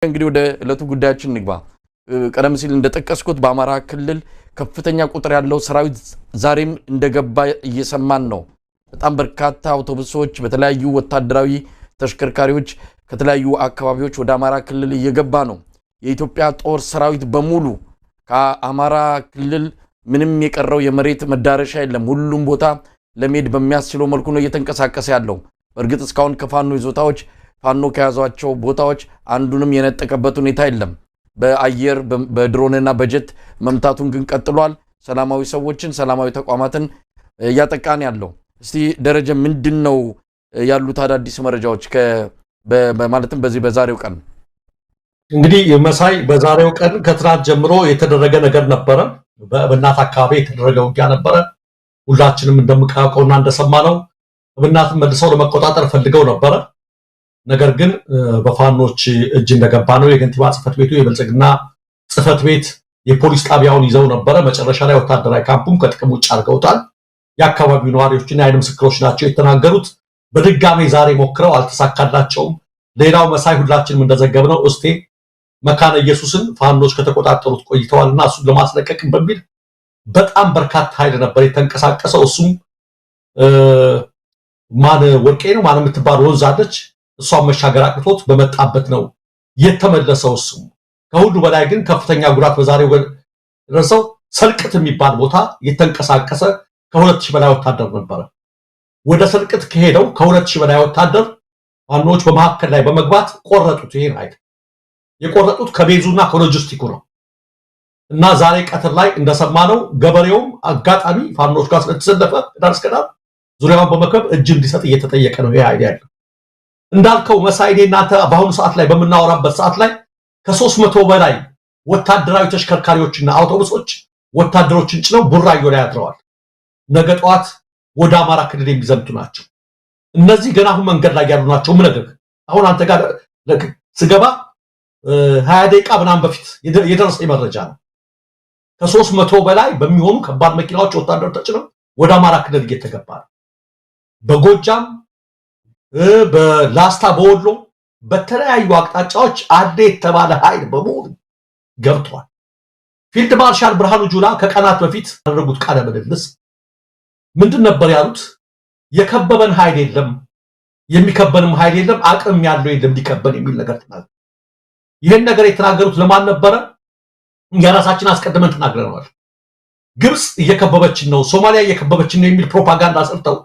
እንግዲህ ወደ ዕለቱ ጉዳያችን ንግባ። ቀደም ሲል እንደተጠቀስኩት በአማራ ክልል ከፍተኛ ቁጥር ያለው ሰራዊት ዛሬም እንደገባ እየሰማን ነው። በጣም በርካታ አውቶቡሶች በተለያዩ ወታደራዊ ተሽከርካሪዎች ከተለያዩ አካባቢዎች ወደ አማራ ክልል እየገባ ነው። የኢትዮጵያ ጦር ሰራዊት በሙሉ ከአማራ ክልል ምንም የቀረው የመሬት መዳረሻ የለም። ሁሉም ቦታ ለመሄድ በሚያስችለው መልኩ ነው እየተንቀሳቀሰ ያለው። በእርግጥ እስካሁን ከፋኖ ይዞታዎች ፋኖ ከያዟቸው ቦታዎች አንዱንም የነጠቀበት ሁኔታ የለም። በአየር በድሮንና በጀት መምታቱን ግን ቀጥሏል። ሰላማዊ ሰዎችን ሰላማዊ ተቋማትን ያጠቃን ያለው። እስቲ ደረጃ ምንድነው ያሉት አዳዲስ መረጃዎች ማለትም በዚህ በዛሬው ቀን? እንግዲህ መሳይ በዛሬው ቀን ከትናንት ጀምሮ የተደረገ ነገር ነበረ። በእናት አካባቢ የተደረገ ውጊያ ነበረ። ሁላችንም እንደምናውቀውና እንደሰማነው በእናት መልሰው ለመቆጣጠር ፈልገው ነበረ። ነገር ግን በፋኖች እጅ እንደገባ ነው። የከንቲባ ጽፈት ቤቱ የብልጽግና ጽፈት ቤት የፖሊስ ጣቢያውን ይዘው ነበረ። መጨረሻ ላይ ወታደራዊ ካምፑን ከጥቅም ውጭ አድርገውታል። የአካባቢው ነዋሪዎችና የዓይን ምስክሮች ናቸው የተናገሩት። በድጋሜ ዛሬ ሞክረው አልተሳካላቸውም። ሌላው መሳይ ሁላችንም እንደዘገብነው እስቴ መካነ ኢየሱስን ፋኖች ከተቆጣጠሩት ቆይተዋልና እሱን ለማስለቀቅ በሚል በጣም በርካታ ኃይል ነበር የተንቀሳቀሰው። እሱም ማን ወርቄ ነው ማን የምትባል ወንዝ አለች፣ እሷን መሻገር አቅቶት በመጣበት ነው የተመለሰው። እሱ ከሁሉ በላይ ግን ከፍተኛ ጉዳት በዛሬው ደረሰው። ሰልቅት የሚባል ቦታ የተንቀሳቀሰ ከ2000 በላይ ወታደር ነበረ። ወደ ሰልቅት ከሄደው ከ2000 በላይ ወታደር ፋኖች በመካከል ላይ በመግባት ቆረጡት። ይሄን ኃይል የቆረጡት ከቤዙና ከሎጂስቲኩ ነው እና ዛሬ ቀትር ላይ እንደሰማነው ገበሬውም አጋጣሚ ፋኖች ጋር ስለተሰለፈ ዳር እስከ ዳር ዙሪያውን በመከብ እጅ እንዲሰጥ እየተጠየቀ ነው። ይሄ ኃይል ያለው እንዳልከው መሳይኔ እናንተ በአሁኑ ሰዓት ላይ በመናወራበት ሰዓት ላይ ከ300 በላይ ወታደራዊ ተሽከርካሪዎችና አውቶቡሶች ወታደሮችን ጭነው ቡራዮ ላይ አድረዋል። ነገ ጠዋት ወደ አማራ ክልል የሚዘምቱ ናቸው። እነዚህ ገና አሁን መንገድ ላይ ያሉ ናቸው። ምን ነገር አሁን አንተ ጋር ስገባ 20 ደቂቃ ምናምን በፊት የደረሰኝ መረጃ ነው። ከ300 በላይ በሚሆኑ ከባድ መኪናዎች ወታደር ተጭነው ወደ አማራ ክልል እየተገባ ነው። በጎጃም በላስታ በወሎ በተለያዩ አቅጣጫዎች አለ የተባለ ኃይል በሙሉ ገብቷል። ፊልድ ማርሻል ብርሃኑ ጁላ ከቀናት በፊት ያደረጉት ቃለ ምልልስ ምንድን ነበር ያሉት? የከበበን ኃይል የለም፣ የሚከበንም ኃይል የለም፣ አቅም ያለው የለም ሊከበን የሚል ነገር ተናገሩ። ይሄን ነገር የተናገሩት ለማን ነበረ? የራሳችን አስቀድመን ተናግረናል። ግብጽ እየከበበችን ነው፣ ሶማሊያ እየከበበችን ነው የሚል ፕሮፓጋንዳ ሰርተው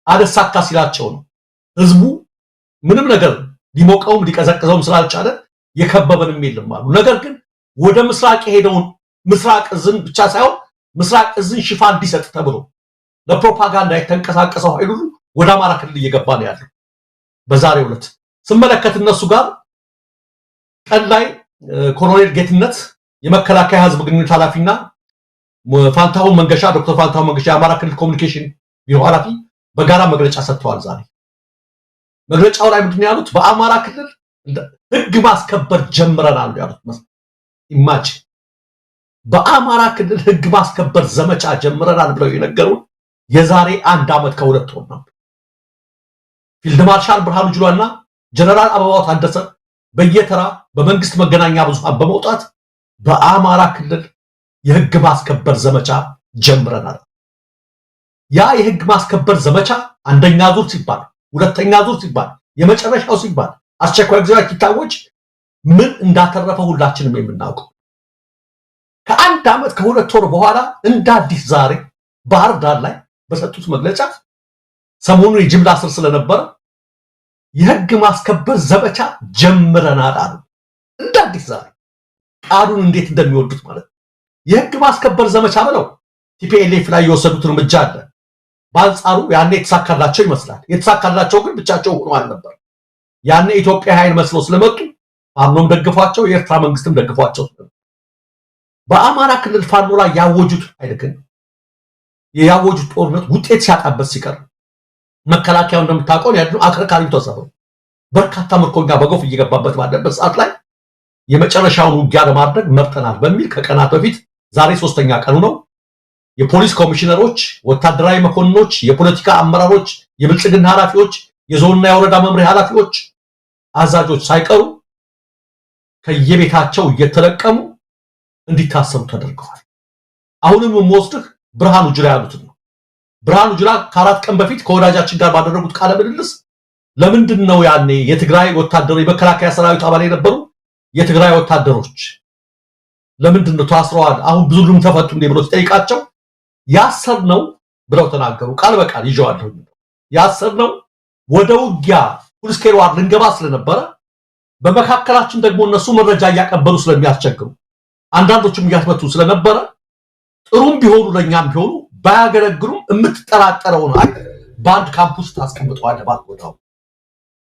አደሳካ ሲላቸው ነው ህዝቡ ምንም ነገር ሊሞቀውም ሊቀዘቅዘውም ስላልቻለ የከበበንም የለም አሉ። ነገር ግን ወደ ምስራቅ ሄደውን ምስራቅ እዝን ብቻ ሳይሆን ምስራቅ እዝን ሽፋን እንዲሰጥ ተብሎ ለፕሮፓጋንዳ የተንቀሳቀሰው ኃይል ሁሉ ወደ አማራ ክልል እየገባ ነው ያለው። በዛሬው ዕለት ስመለከት እነሱ ጋር ቀን ላይ ኮሎኔል ጌትነት የመከላከያ ህዝብ ግንኙነት ኃላፊና ፋንታሁን መንገሻ ዶክተር ፋንታሁን መንገሻ የአማራ ክልል ኮሚኒኬሽን ቢሮ ኃላፊ በጋራ መግለጫ ሰጥተዋል። ዛሬ መግለጫው ላይ ምንድን ያሉት? በአማራ ክልል ህግ ማስከበር ጀምረናል ያሉት። ኢማጂን በአማራ ክልል ህግ ማስከበር ዘመቻ ጀምረናል ብለው የነገሩን የዛሬ 1 ዓመት ከ2 ወር ነው። ፊልድ ማርሻል ብርሃኑ ጁላና ጀነራል አበባው ታደሰ በየተራ በመንግስት መገናኛ ብዙሃን በመውጣት በአማራ ክልል የህግ ማስከበር ዘመቻ ጀምረናል። ያ የህግ ማስከበር ዘመቻ አንደኛ ዙር ሲባል፣ ሁለተኛ ዙር ሲባል፣ የመጨረሻው ሲባል አስቸኳይ ጊዜ ሲታወጅ ምን እንዳተረፈ ሁላችንም የምናውቀው። ከ1 ዓመት ከ2 ወር በኋላ እንደ አዲስ ዛሬ ባህር ዳር ላይ በሰጡት መግለጫ ሰሞኑን የጅምላ ስር ስለነበረ የህግ ማስከበር ዘመቻ ጀምረናል አሉ። እንደ አዲስ ዛሬ ቃሉን እንዴት እንደሚወዱት ማለት የህግ ማስከበር ዘመቻ ብለው ቲፒኤልኤፍ ላይ የወሰዱት እርምጃ አለ። በአንጻሩ ያኔ የተሳካላቸው ይመስላል። የተሳካላቸው ግን ብቻቸው ሆኖ አልነበር። ያኔ ኢትዮጵያ ኃይል መስለው ስለመጡ ፋኖም ደግፏቸው የኤርትራ መንግስትም ደግፏቸው በአማራ ክልል ፋኖ ላይ ያወጁት ኃይል ግን ያወጁት ጦርነት ውጤት ሲያጣበት ሲቀር መከላከያው እንደምታውቀው ያለው አከርካሪው ተሰበው በርካታ ምርኮኛ በጎፍ እየገባበት ባለበት ሰዓት ላይ የመጨረሻውን ውጊያ ለማድረግ መርጠናል በሚል ከቀናት በፊት ዛሬ 3ኛ ቀኑ ነው የፖሊስ ኮሚሽነሮች፣ ወታደራዊ መኮንኖች፣ የፖለቲካ አመራሮች፣ የብልጽግና ኃላፊዎች፣ የዞንና የወረዳ መምሪያ ኃላፊዎች፣ አዛዦች ሳይቀሩ ከየቤታቸው እየተለቀሙ እንዲታሰሩ ተደርገዋል። አሁንም ወስድህ ብርሃኑ ጁላ ያሉት ነው። ብርሃኑ ጁላ ከአራት ቀን በፊት ከወዳጃችን ጋር ባደረጉት ቃለ ምልልስ ለምንድነው ያኔ የትግራይ ወታደሮች የመከላከያ ሰራዊት አባል የነበሩ የትግራይ ወታደሮች ለምንድነው ታስረዋል አሁን ብዙም ተፈቱ እንዴ ብሎ ሲጠይቃቸው ያሰርነው ብለው ተናገሩ። ቃል በቃል ይዤዋለሁ። ያሰርነው ወደ ውጊያ ፉልስኬል ዋር ልንገባ ስለነበረ በመካከላችን ደግሞ እነሱ መረጃ እያቀበሉ ስለሚያስቸግሩ አንዳንዶቹም እያስመቱ ስለነበረ ጥሩም ቢሆኑ ለኛም ቢሆኑ ባያገለግሉም የምትጠራጠረው ነው በአንድ ካምፕስ ታስቀምጠዋለህ ባልቆታው።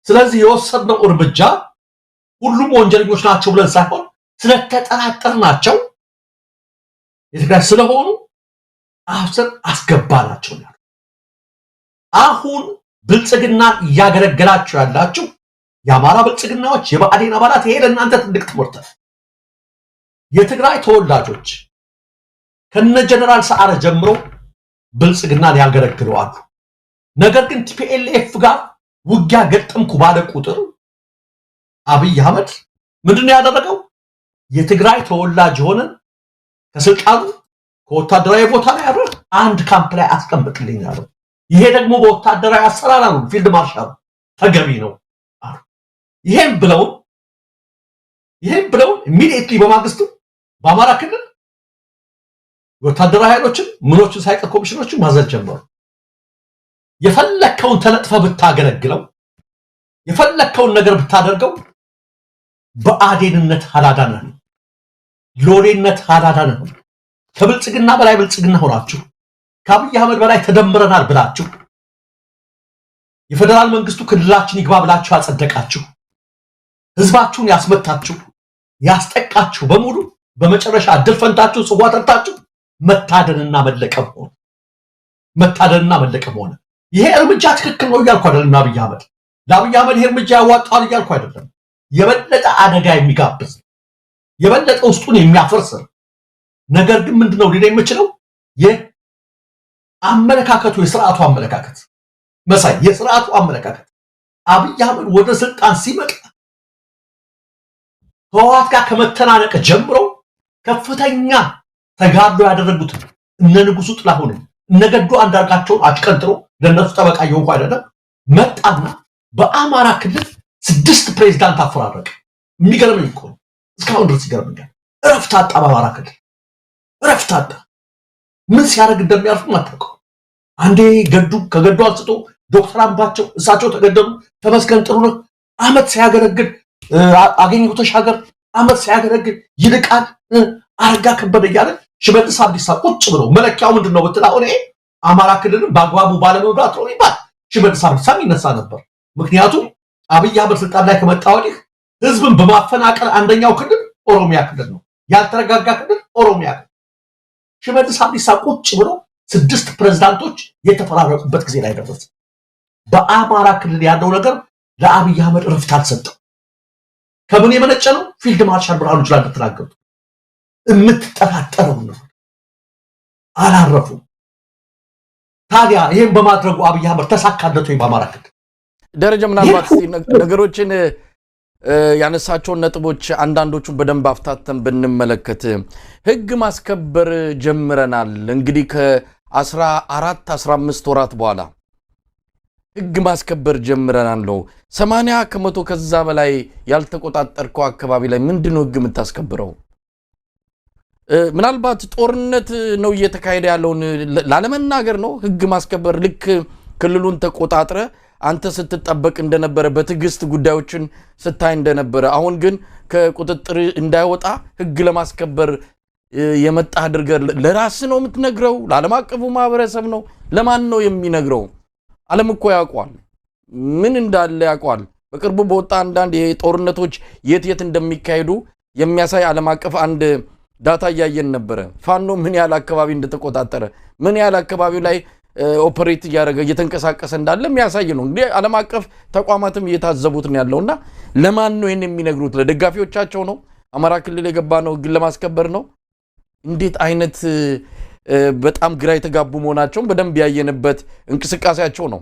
ስለዚህ የወሰድነው እርምጃ ሁሉም ወንጀለኞች ናቸው ብለን ሳይሆን ስለተጠራጠርናቸው የትግራይ ስለሆኑ አፍሰር አስገባናቸው ነው። አሁን ብልጽግና እያገለገላችሁ ያላችሁ የአማራ ብልጽግናዎች የብአዴን አባላት ይሄ ለእናንተ ትልቅ ትምህርት ነው። የትግራይ ተወላጆች ከነ ጀነራል ሰዓረ ጀምሮ ብልጽግናን ያገለግላሉ። ነገር ግን ቲፒኤልኤፍ ጋር ውጊያ ገጠምኩ ባለ ቁጥር አብይ አህመድ ምንድነው ያደረገው? የትግራይ ተወላጅ ሆነ ከስልጣኑ ከወታደራዊ ቦታ ላይ ያደረ አንድ ካምፕ ላይ አስቀምጥልኝ አለው። ይሄ ደግሞ በወታደራዊ አሰራር ነው ፊልድ ማርሻል ተገቢ ነው። ይሄን ብለው ኢሚዲየትሊ በማግስቱ በአማራ ክልል ወታደራዊ ኃይሎችን ምኖችን ሳይቀር ኮሚሽኖችን ማዘዝ ጀመሩ። የፈለከውን ተለጥፈ ብታገለግለው የፈለከውን ነገር ብታደርገው በአዴንነት ሐላዳና ነው ሎሌነት ሐላዳና ነው። ከብልጽግና በላይ ብልጽግና ሆናችሁ ከአብይ አህመድ በላይ ተደምረናል ብላችሁ የፌደራል መንግስቱ ክልላችን ይግባ ብላችሁ ያጸደቃችሁ ህዝባችሁን ያስመታችሁ ያስጠቃችሁ በሙሉ በመጨረሻ እድል ፈንታችሁ ጽዋ ጠጣችሁ መታደንና መለቀም ሆነ። ይሄ እርምጃ ትክክል ነው እያልኩ አይደለም። አብይ አህመድ ለአብይ አህመድ ይሄ እርምጃ ያዋጣል እያልኩ አይደለም። የበለጠ አደጋ የሚጋብዝ የበለጠ ውስጡን የሚያፈርስ ነገር ግን ምንድነው ሊል የምችለው የአመለካከቱ የሥርዓቱ አመለካከት መሳይ የሥርዓቱ አመለካከት አብይ አህመድ ወደ ስልጣን ሲመጣ ህወሓት ጋር ከመተናነቅ ጀምሮ ከፍተኛ ተጋድሎ ያደረጉት እነ ንጉሱ ጥላሁን እነ ገዱ አንዳርጋቸውን አጭቀንጥሮ ለነሱ ጠበቃ ይሆን አይደለም መጣና በአማራ ክልል 6 ፕሬዝዳንት አፈራረቀ። የሚገርመኝ እኮ እስካሁን ድረስ ይገርመኛል። እረፍት አጣ በአማራ ክልል እረፍት አጣ። ምን ሲያደርግ እንደሚያርፉ ማታውቀው። አንዴ ከገዱ አንስቶ ዶክተር አምባቸው እሳቸው ተገደሉ። ተመስገን ጥሩነህ አመት ሲያገለግል አገኘሁ ተሻገር አመት ሲያገለግል ይልቃል አረጋ ከበደ እያለ ሽመልስ አብዲሳ ቁጭ ብሎ መለኪያው ምንድነው ብትላው እኔ አማራ ክልልን በአግባቡ ባለመብራት ነው ይባል ሽመልስ አብዲሳ ይነሳ ነበር። ምክንያቱም አብይ አህመድ ስልጣን ላይ ከመጣ ወዲህ ህዝብን በማፈናቀል አንደኛው ክልል ኦሮሚያ ክልል ነው። ያልተረጋጋ ክልል ኦሮሚያ ክልል። ሽመልስ አብዲሳ ቁጭ ብሎ 6 ፕሬዝዳንቶች የተፈራረቁበት ጊዜ ላይ ደረሰ። በአማራ ክልል ያለው ነገር ለአብይ አህመድ ረፍት አልሰጠው። ከምን የመነጨ ነው? ፊልድ ማርሻል ብርሃኑ ጁላ እንደተናገሩት የምትጠራጠረው ነው። አላረፉ። ታዲያ ይሄን በማድረጉ አብይ አህመድ ተሳካለት ወይ? በአማራ ክልል ደረጃ ምናልባት ነገሮችን ያነሳቸውን ነጥቦች አንዳንዶቹን በደንብ አፍታተን ብንመለከት ህግ ማስከበር ጀምረናል። እንግዲህ ከ14 15 ወራት በኋላ ህግ ማስከበር ጀምረናል ነው 80% ከዛ በላይ ያልተቆጣጠርከው አካባቢ ላይ ምንድነው ህግ የምታስከብረው? ምናልባት ጦርነት ነው እየተካሄደ ያለውን ላለመናገር ነው ህግ ማስከበር። ልክ ክልሉን ተቆጣጥረ አንተ ስትጠበቅ እንደነበረ በትግስት ጉዳዮችን ስታይ እንደነበረ አሁን ግን ከቁጥጥር እንዳይወጣ ህግ ለማስከበር የመጣ አድርገህ ለራስ ነው የምትነግረው? ለዓለም አቀፉ ማህበረሰብ ነው? ለማን ነው የሚነግረው? ዓለም እኮ ያውቋል፣ ምን እንዳለ ያውቋል። በቅርቡ በወጣ አንዳንድ የጦርነቶች የት እንደሚካሄዱ የሚያሳይ ዓለም አቀፍ አንድ ዳታ እያየን ነበረ። ፋኖ ምን ያህል አካባቢ እንደተቆጣጠረ ምን ያህል አካባቢው ላይ ኦፐሬት እያደረገ እየተንቀሳቀሰ እንዳለ የሚያሳይ ነው። እንግዲህ ዓለም አቀፍ ተቋማትም እየታዘቡት ነው ያለውና ለማን ነው ይሄን የሚነግሩት? ለደጋፊዎቻቸው ነው? አማራ ክልል የገባ ነው ህግ ለማስከበር ነው? እንዴት አይነት በጣም ግራ የተጋቡ መሆናቸውን በደንብ ያየንበት እንቅስቃሴያቸው ነው።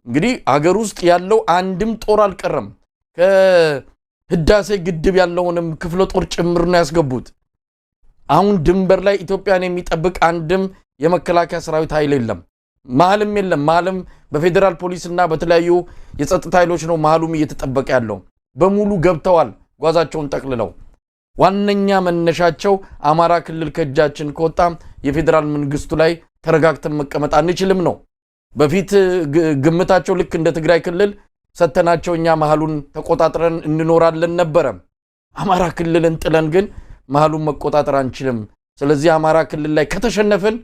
እንግዲህ ሀገር ውስጥ ያለው አንድም ጦር አልቀረም። ህዳሴ ግድብ ያለውንም ክፍለ ጦር ጭምር ነው ያስገቡት። አሁን ድንበር ላይ ኢትዮጵያን የሚጠብቅ አንድም የመከላከያ ሰራዊት ኃይል የለም፣ መሀልም የለም። መሀልም በፌዴራል ፖሊስና በተለያዩ የጸጥታ ኃይሎች ነው መሀሉም እየተጠበቀ ያለው። በሙሉ ገብተዋል ጓዛቸውን ጠቅልለው። ዋነኛ መነሻቸው አማራ ክልል ከእጃችን ከወጣ የፌዴራል መንግስቱ ላይ ተረጋግተን መቀመጥ አንችልም ነው። በፊት ግምታቸው ልክ እንደ ትግራይ ክልል ሰተናቸው እኛ መሀሉን ተቆጣጥረን እንኖራለን ነበረ። አማራ ክልልን ጥለን ግን መሀሉን መቆጣጠር አንችልም። ስለዚህ አማራ ክልል ላይ ከተሸነፍን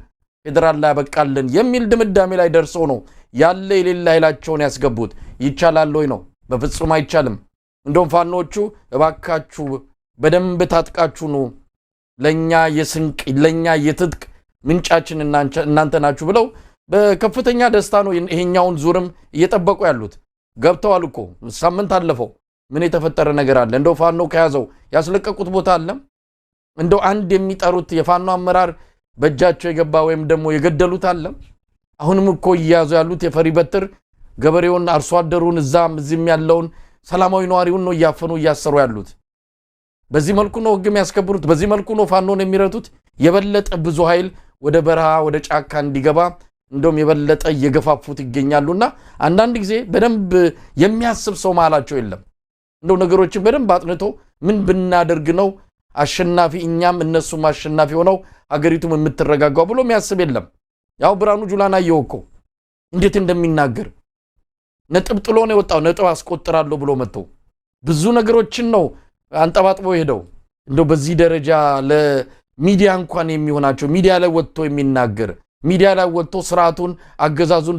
ፌዴራል ላይ ያበቃልን የሚል ድምዳሜ ላይ ደርሰው ነው ያለ የሌላ ኃይላቸውን ያስገቡት። ይቻላል ወይ ነው? በፍጹም አይቻልም። እንደውም ፋኖቹ እባካችሁ በደንብ ታጥቃችሁ ነው ለኛ የስንቅ ለኛ የትጥቅ ምንጫችን እናንተ ናችሁ ብለው በከፍተኛ ደስታ ነው ይሄኛውን ዙርም እየጠበቁ ያሉት። ገብተዋል እኮ ሳምንት አለፈው። ምን የተፈጠረ ነገር አለ? እንደው ፋኖ ከያዘው ያስለቀቁት ቦታ አለ? እንደው አንድ የሚጠሩት የፋኖ አመራር በእጃቸው የገባ ወይም ደግሞ የገደሉት አለ? አሁንም እኮ እያያዙ ያሉት የፈሪ በትር ገበሬውን፣ አርሶ አደሩን፣ እዛም እዚህም ያለውን ሰላማዊ ነዋሪውን ነው እያፈኑ እያሰሩ ያሉት። በዚህ መልኩ ነው ህግም ያስከብሩት። በዚህ መልኩ ነው ፋኖን የሚረቱት። የበለጠ ብዙ ኃይል ወደ በረሃ ወደ ጫካ እንዲገባ እንደውም የበለጠ እየገፋፉት ይገኛሉና አንዳንድ ጊዜ በደንብ የሚያስብ ሰው ማላቸው የለም። እንደው ነገሮችን በደንብ አጥንቶ ምን ብናደርግ ነው አሸናፊ እኛም እነሱም አሸናፊ ሆነው ሀገሪቱም የምትረጋጋው ብሎ የሚያስብ የለም። ያው ብርሃኑ ጁላን አየውኮ እንዴት እንደሚናገር ነጥብ ጥሎ ነው የወጣው። ነጥብ አስቆጥራለሁ ብሎ መጥቶ ብዙ ነገሮችን ነው አንጠባጥቦ ሄደው። እንደው በዚህ ደረጃ ለሚዲያ እንኳን የሚሆናቸው ሚዲያ ላይ ወጥቶ የሚናገር ሚዲያ ላይ ወጥቶ ስርዓቱን አገዛዙን